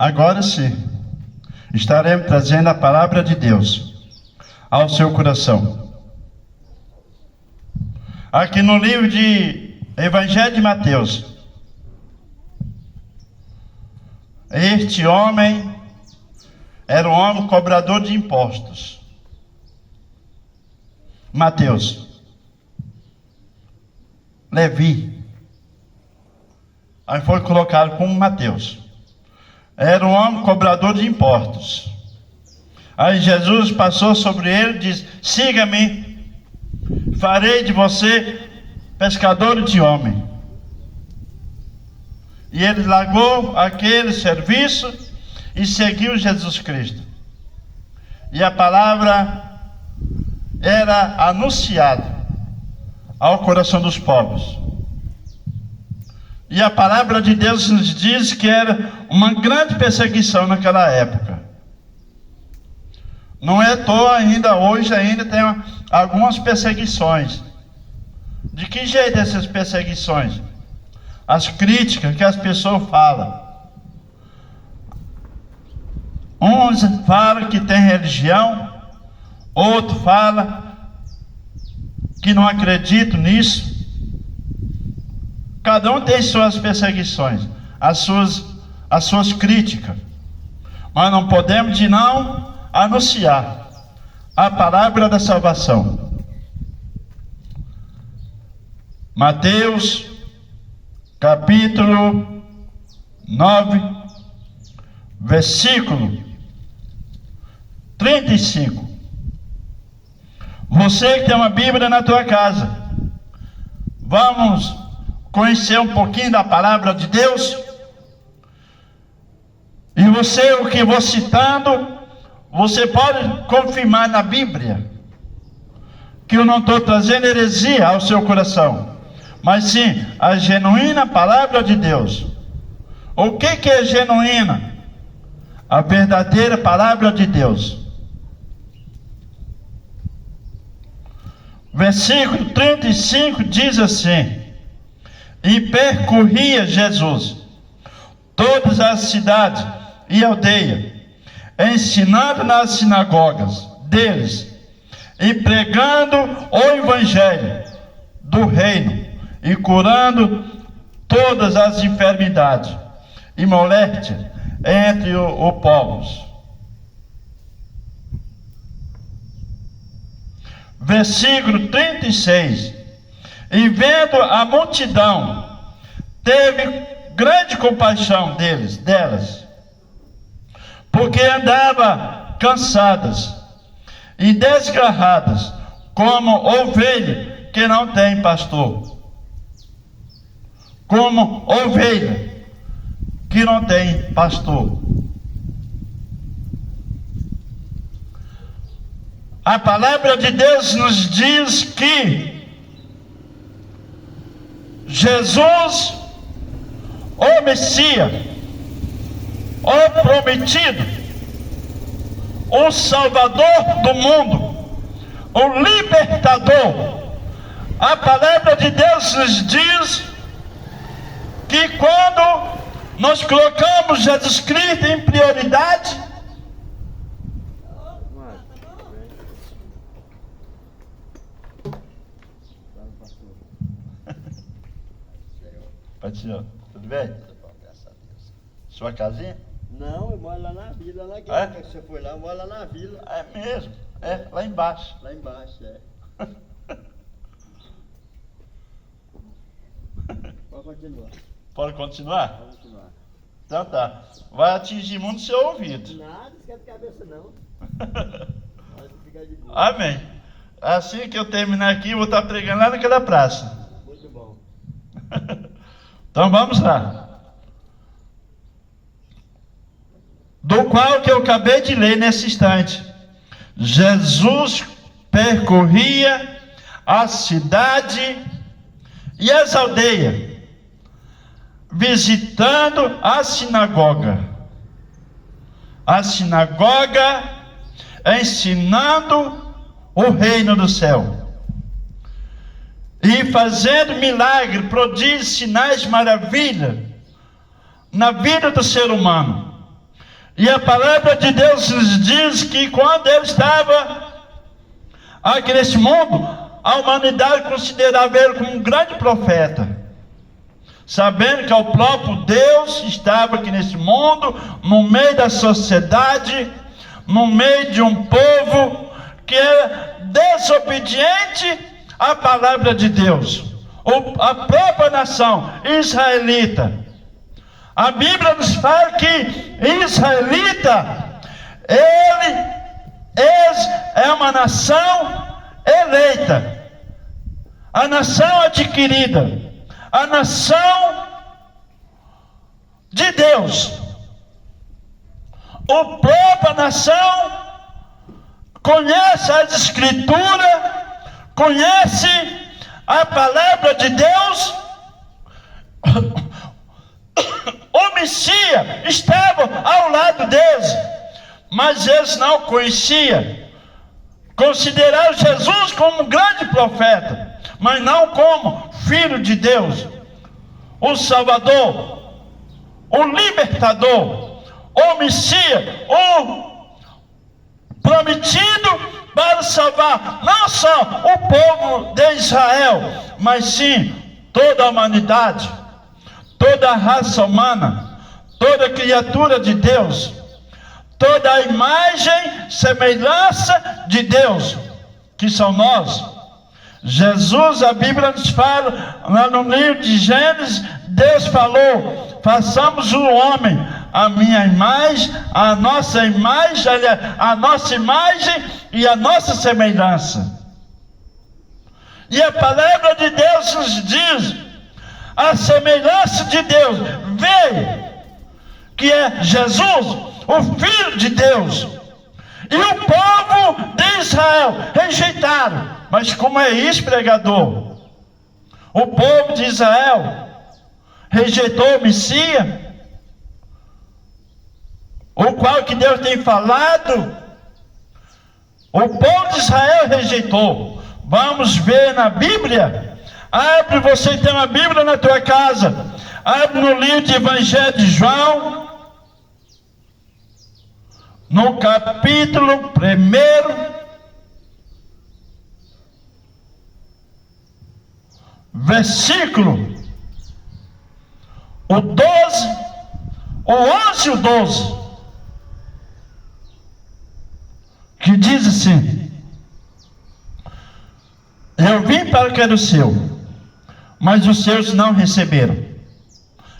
Agora sim, estaremos trazendo a palavra de Deus ao seu coração. Aqui no livro de Evangelho de Mateus, este homem era um homem cobrador de impostos. Mateus, Levi, aí foi colocado como Mateus. Era um homem cobrador de impostos. Aí Jesus passou sobre ele e disse: siga-me, farei de você pescador de homem. E ele largou aquele serviço e seguiu Jesus Cristo. E a palavra era anunciada ao coração dos povos. E a palavra de Deus nos diz que era uma grande perseguição naquela época. Não é à toa ainda, hoje ainda tem algumas perseguições. De que jeito essas perseguições? As críticas que as pessoas falam. Uns falam que tem religião, outro fala que não acreditam nisso. Cada um tem suas perseguições, as suas críticas. Mas não podemos de não anunciar a palavra da salvação. Mateus, capítulo 9, versículo 35. Você que tem uma Bíblia na tua casa, vamos conhecer um pouquinho da palavra de Deus. E você, o que eu vou citando, você pode confirmar na Bíblia que eu não estou trazendo heresia ao seu coração, mas sim a genuína palavra de Deus. O que é genuína? A verdadeira palavra de Deus. Versículo 35 diz assim: e percorria Jesus todas as cidades e aldeias, ensinando nas sinagogas deles e pregando o evangelho do reino e curando todas as enfermidades e moléstias entre o povos. Versículo 36. E vendo a multidão, teve grande compaixão delas, porque andavam cansadas e desgarradas, como ovelha que não tem pastor. Como ovelha que não tem pastor. A palavra de Deus nos diz que Jesus, o Messias, o prometido, o Salvador do mundo, o Libertador, a palavra de Deus nos diz que quando nós colocamos Jesus Cristo em prioridade, Patinho, tudo bem? Graças a Deus. Sua casinha? Não, eu moro lá na vila, lá que você foi lá, eu moro lá na vila. É mesmo? É, lá embaixo. Lá embaixo, é. Pode continuar. Pode continuar? Pode continuar. Então tá. Vai atingir muito o seu ouvido. Nada, esquece de cabeça não. Pode ficar de boa. Amém. Assim que eu terminar aqui, eu vou estar pregando lá naquela praça. Muito bom. Então vamos lá. Do qual que eu acabei de ler nesse instante. Jesus percorria a cidade e as aldeias, visitando a sinagoga. A sinagoga, ensinando o reino do céu. E fazendo milagre, prodígios, sinais, maravilhas na vida do ser humano. E a palavra de Deus nos diz que quando ele estava aqui nesse mundo, a humanidade considerava ele como um grande profeta, sabendo que o próprio Deus estava aqui nesse mundo, no meio da sociedade, no meio de um povo que era desobediente à palavra de Deus, a própria nação israelita. A Bíblia nos fala que israelita, eles é uma nação eleita, a nação adquirida, a nação de Deus. A própria nação conhece as Escrituras, conhece a palavra de Deus. O Messias estava ao lado deles, mas eles não conheciam. Consideraram Jesus como um grande profeta, mas não como Filho de Deus, o Salvador, o Libertador, o Messias, o prometido para salvar não só o povo de Israel, mas sim toda a humanidade, toda a raça humana, toda criatura de Deus, toda a imagem, semelhança de Deus, que são nós. Jesus, a Bíblia nos fala, lá no livro de Gênesis, Deus falou: façamos o homem a minha imagem, a nossa imagem e a nossa semelhança. E a palavra de Deus nos diz: a semelhança de Deus veio, que é Jesus, o Filho de Deus. E o povo de Israel rejeitaram. Mas como é isso, pregador? O povo de Israel rejeitou o Messias, o qual que Deus tem falado. O povo de Israel rejeitou. Vamos ver na Bíblia. Abre, você tem uma Bíblia na tua casa, abre no livro de Evangelho de João, no capítulo 1, versículo o 12, o 11 e o 12, que diz assim: eu vim para o que era o seu, mas os seus não receberam,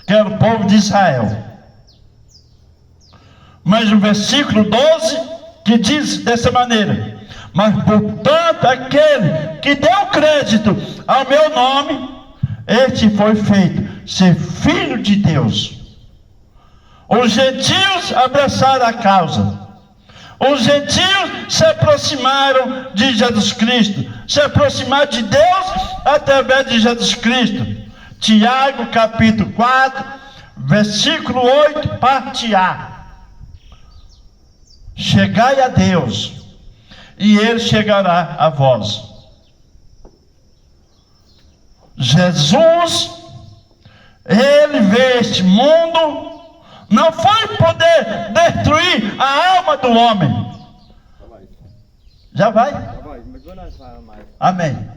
que era o povo de Israel. Mas o versículo 12, que diz dessa maneira: mas portanto aquele que deu crédito ao meu nome, este foi feito ser filho de Deus. Os gentios abraçaram a causa. Os gentios se aproximaram de Jesus Cristo, se aproximaram de Deus através de Jesus Cristo. Tiago capítulo 4, versículo 8, parte A: chegai a Deus, e Ele chegará a vós. Jesus, Ele veio a este mundo, não foi poder destruir a alma do homem. Já vai? Mas nós falamos mais. Amém.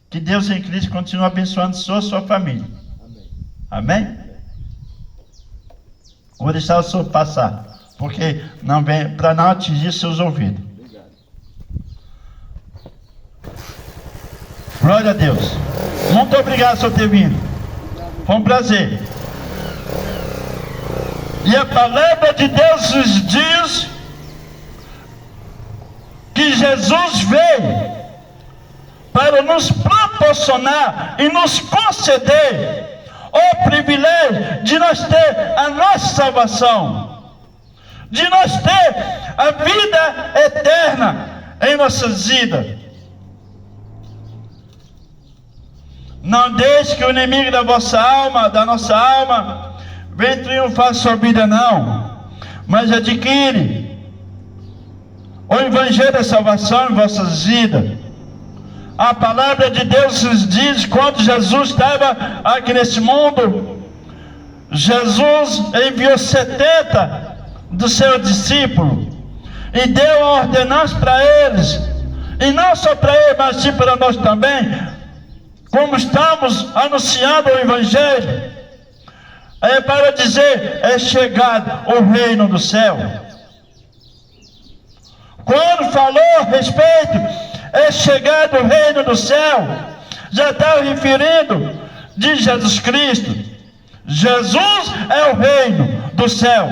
Que Deus em Cristo continue abençoando sua família. Amém? Amém? Vou deixar o senhor passar, porque não vem para não atingir seus ouvidos. Obrigado. Glória a Deus. Muito obrigado por ter vindo. Foi um prazer. E a palavra de Deus nos diz que Jesus veio para nos proporcionar e nos conceder o privilégio de nós ter a nossa salvação, de nós ter a vida eterna em nossas vidas. Não deixe que o inimigo da vossa alma, da nossa alma, venha triunfar sua vida, não. Mas adquire o evangelho da salvação em vossas vidas. A palavra de Deus nos diz, quando Jesus estava aqui nesse mundo, Jesus enviou 70 do seu discípulo e deu a ordenança para eles, e não só para eles, mas sim para nós também, como estamos anunciando o Evangelho, é para dizer: é chegado o reino do céu. Quando falou a respeito, é chegado o reino do céu, já está referindo de Jesus Cristo. Jesus é o reino do céu.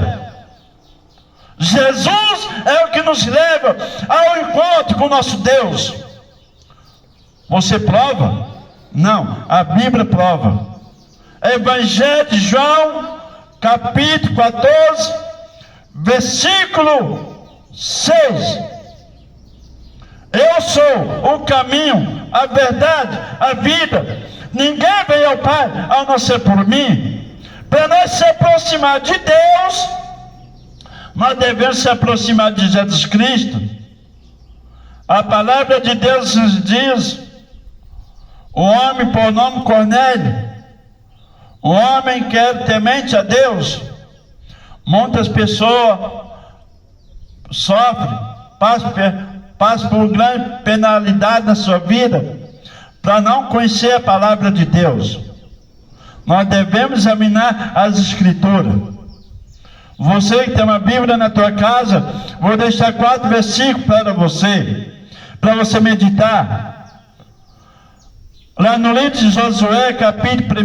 Jesus é o que nos leva ao encontro com o nosso Deus. Você prova? Não, a Bíblia prova. Evangelho de João, capítulo 14, versículo 6. Eu sou o caminho, a verdade, a vida. Ninguém vem ao Pai a não ser por mim. Para nós se aproximar de Deus, nós devemos se aproximar de Jesus Cristo. A palavra de Deus nos diz: o homem por nome Cornélio, o homem que é temente a Deus. Muitas pessoas sofrem, passam por grande penalidade na sua vida, para não conhecer a palavra de Deus. Nós devemos examinar as Escrituras. Você que tem uma Bíblia na tua casa, vou deixar 4 versículos para você meditar. Lá no livro de Josué, capítulo 1,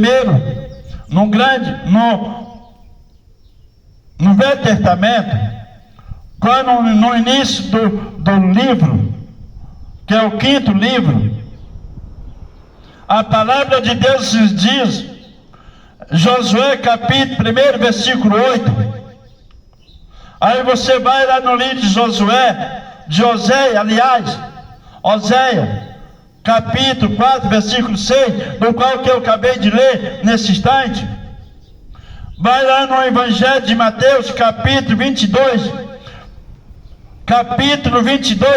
no Velho Testamento, quando no início do livro, que é o 5º livro, a palavra de Deus nos diz, Josué capítulo 1, versículo 8. Aí você vai lá no livro de Oséia, capítulo 4, versículo 6, do qual que eu acabei de ler nesse instante. Vai lá no Evangelho de Mateus, capítulo 22,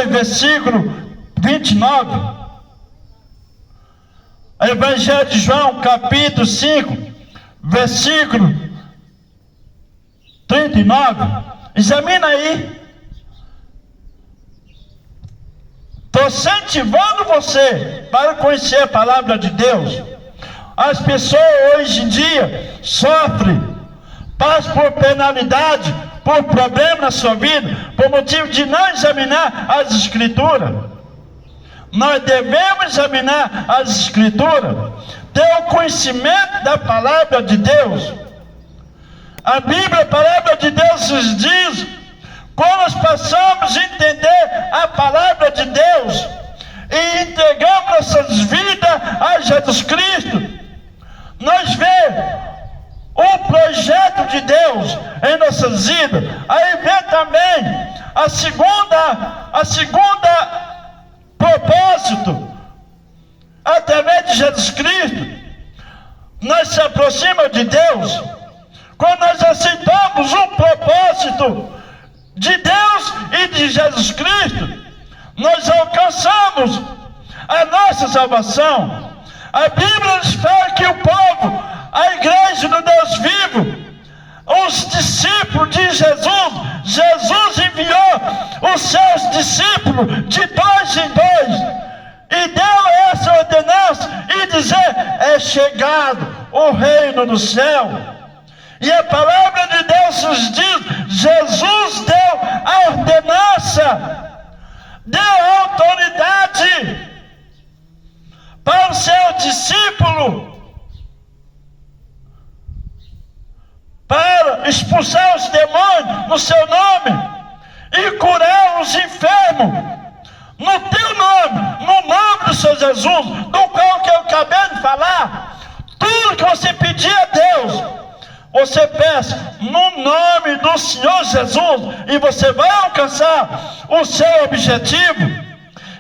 versículo 29. Evangelho de João, capítulo 5, versículo 39. Examina aí. Estou incentivando você para conhecer a palavra de Deus. As pessoas hoje em dia sofrem, passam por penalidade, por problema na sua vida, por motivo de não examinar as Escrituras. Nós devemos examinar as Escrituras, ter o conhecimento da palavra de Deus. A Bíblia, a palavra de Deus nos diz, quando nós passamos a entender a palavra de Deus e entregamos nossas vidas a Jesus Cristo, nós vemos o projeto de Deus em nossas vidas. Aí vem também a segunda propósito, através de Jesus Cristo, nós se aproximamos de Deus. Quando nós aceitamos um propósito de Deus e de Jesus Cristo, nós alcançamos a nossa salvação. A Bíblia nos fala que o povo, a igreja do Deus vivo, os discípulos de Jesus enviou os seus discípulos de 2 em 2 e deu essa ordenança e dizer: é chegado o reino do céu. E a palavra de Deus nos diz: Jesus deu a ordenança, deu a autoridade para o seu discípulo, para expulsar os demônios no seu nome e curar os enfermos no teu nome, no nome do Senhor Jesus, do qual que eu acabei de falar. Tudo que você pedir a Deus, você peça no nome do Senhor Jesus e você vai alcançar o seu objetivo.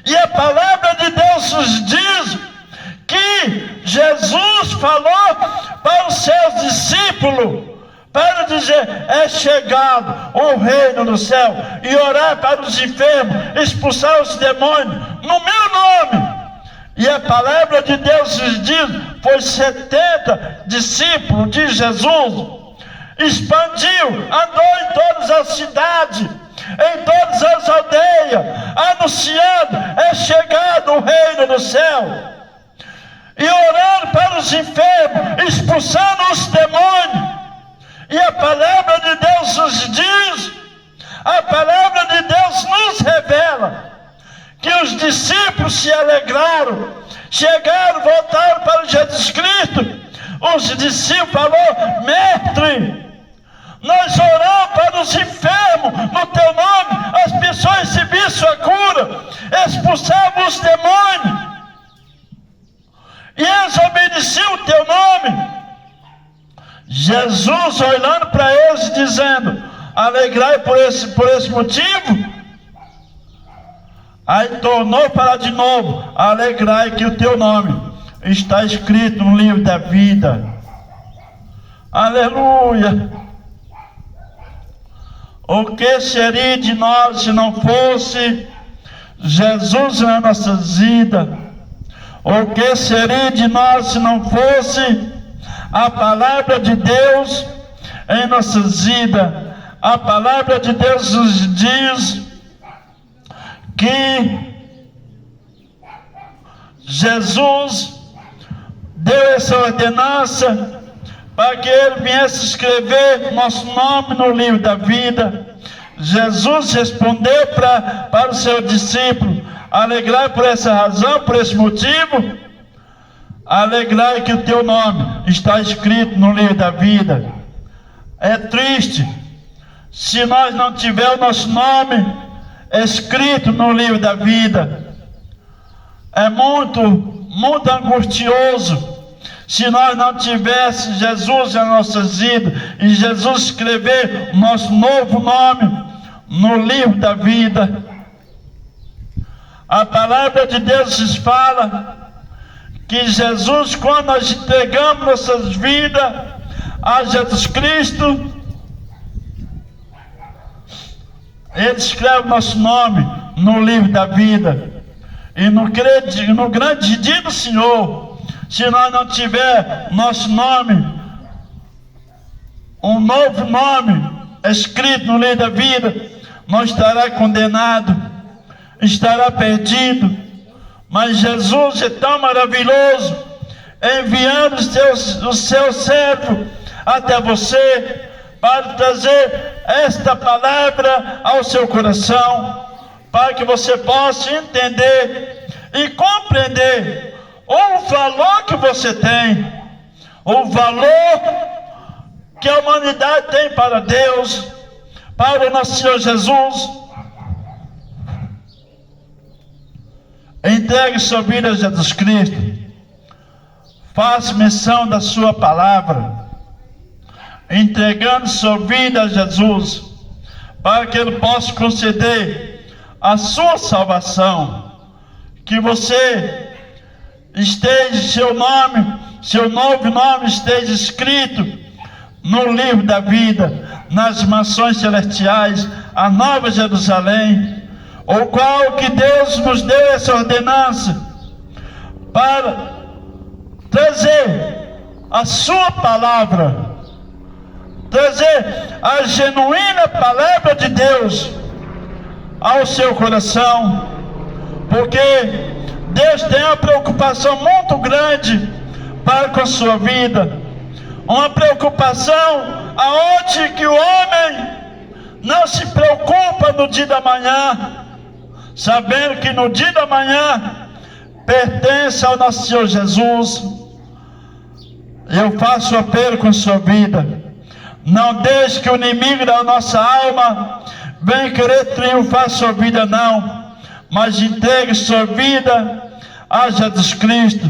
E a palavra de Deus nos diz que Jesus falou para os seus discípulos para dizer: é chegado o reino do céu, e orar para os enfermos, expulsar os demônios no meu nome. E a palavra de Deus nos diz: foi 70 discípulos de Jesus, expandiu, andou em todas as cidades, em todas as aldeias, anunciando: é chegado o reino do céu, e orando para os enfermos, expulsando os demônios. E a palavra de Deus nos diz, a palavra de Deus nos revela, que os discípulos se alegraram, chegaram, voltaram para Jesus Cristo. Os discípulos falaram: mestre, nós oramos para os enfermos no teu nome, as pessoas recebiam sua cura, expulsavam os demônios, e eles obedeciam o teu nome. Jesus olhando para eles, dizendo: alegrai por esse motivo. Aí tornou para de novo: alegrai que o teu nome está escrito no livro da vida. Aleluia! O que seria de nós se não fosse Jesus na nossa vida? O que seria de nós se não fosse a palavra de Deus em nossas vidas? A palavra de Deus nos diz que Jesus deu essa ordenança para que ele viesse escrever nosso nome no livro da vida. Jesus respondeu para o seu discípulo: alegrai por essa razão, por esse motivo, alegrai que o teu nome está escrito no livro da vida. É triste se nós não tivermos o nosso nome escrito no livro da vida. É muito angustioso se nós não tivéssemos Jesus em nossas vidas, e Jesus escrever o nosso novo nome no livro da vida. A palavra de Deus nos fala que Jesus, quando nós entregamos nossas vidas a Jesus Cristo, Ele escreve nosso nome no livro da vida. E no grande dia do Senhor, se nós não tiver nosso nome, um novo nome escrito no livro da vida, nós estará condenado, estará perdido. Mas Jesus é tão maravilhoso, enviando o seu servo até você, para trazer esta palavra ao seu coração, para que você possa entender e compreender o valor que você tem, o valor que a humanidade tem para Deus, para o nosso Senhor Jesus. Entregue sua vida a Jesus Cristo, faça menção da sua palavra, entregando sua vida a Jesus, para que Ele possa conceder a sua salvação, que você esteja, seu novo nome esteja escrito no livro da vida, nas mansões celestiais, a Nova Jerusalém, o qual que Deus nos deu essa ordenança para trazer a sua palavra, trazer a genuína palavra de Deus ao seu coração, porque Deus tem uma preocupação muito grande para com a sua vida, uma preocupação aonde que o homem não se preocupa no dia da manhã, sabendo que no dia da manhã pertence ao nosso Senhor Jesus. Eu faço apelo com a sua vida: não deixe que o inimigo da nossa alma venha querer triunfar sua vida, não, mas entregue sua vida a Jesus Cristo.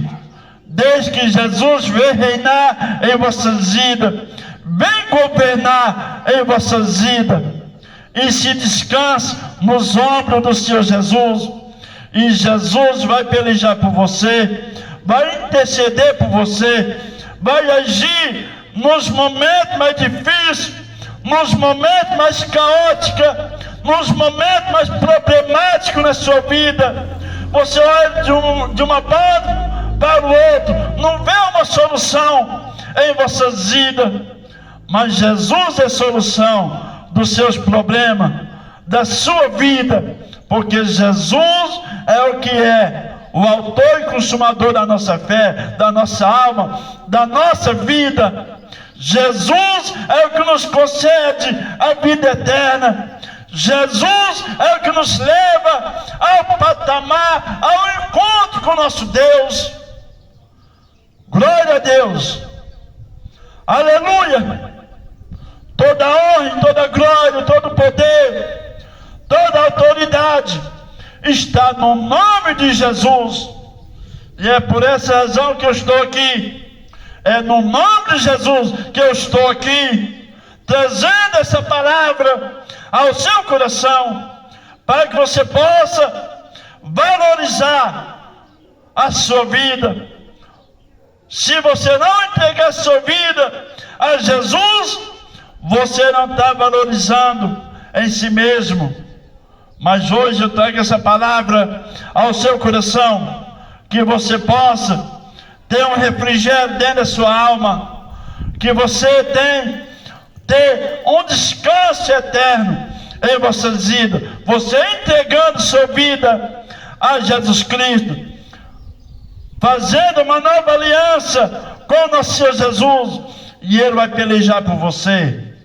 Desde que Jesus venha reinar em vossas vidas, vem governar em vossas vidas, e se descanse nos ombros do Senhor Jesus, e Jesus vai pelejar por você, vai interceder por você, vai agir nos momentos mais difíceis, nos momentos mais caóticos, nos momentos mais problemáticos na sua vida. Você olha de uma parte para o outro, não vê uma solução em vossas vidas, Mas Jesus é a solução dos seus problemas, da sua vida, porque Jesus é o que é o autor e consumador da nossa fé, da nossa alma, da nossa vida. Jesus é o que nos concede a vida eterna. Jesus é o que nos leva ao patamar, ao encontro com o nosso Deus. Glória a Deus. Aleluia. Toda honra, toda glória, todo poder, toda autoridade está no nome de Jesus. E é por essa razão que eu estou aqui. É no nome de Jesus que eu estou aqui, trazendo essa palavra ao seu coração, para que você possa valorizar a sua vida. Se você não entregar a sua vida a Jesus, você não está valorizando em si mesmo. Mas hoje eu trago essa palavra ao seu coração, que você possa ter um refrigério dentro da sua alma, que você ter um descanso eterno em vossa vida, você entregando sua vida a Jesus Cristo, fazendo uma nova aliança com o nosso Senhor Jesus, e Ele vai pelejar por você,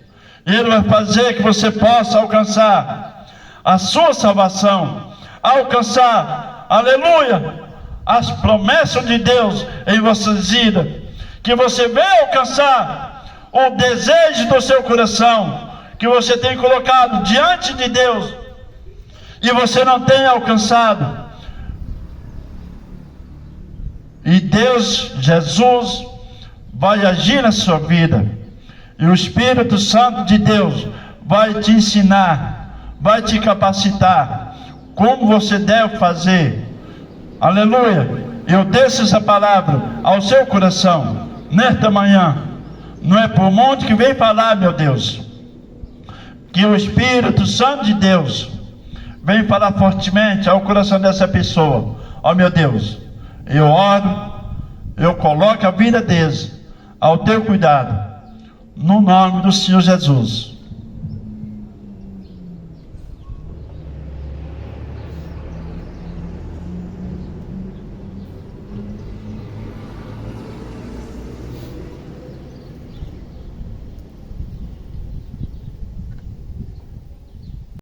Ele vai fazer que você possa alcançar a sua salvação, alcançar, aleluia, as promessas de Deus em vossas vidas, que você venha alcançar o desejo do seu coração, que você tem colocado diante de Deus, e você não tem alcançado. E Deus, Jesus, vai agir na sua vida, e o Espírito Santo de Deus vai te ensinar, vai te capacitar, como você deve fazer. Aleluia. Eu desço essa palavra ao seu coração nesta manhã. Não é por monte que vem falar, meu Deus, que o Espírito Santo de Deus vem falar fortemente ao coração dessa pessoa. Ó meu Deus, eu oro, eu coloco a vida deles ao teu cuidado, no nome do Senhor Jesus.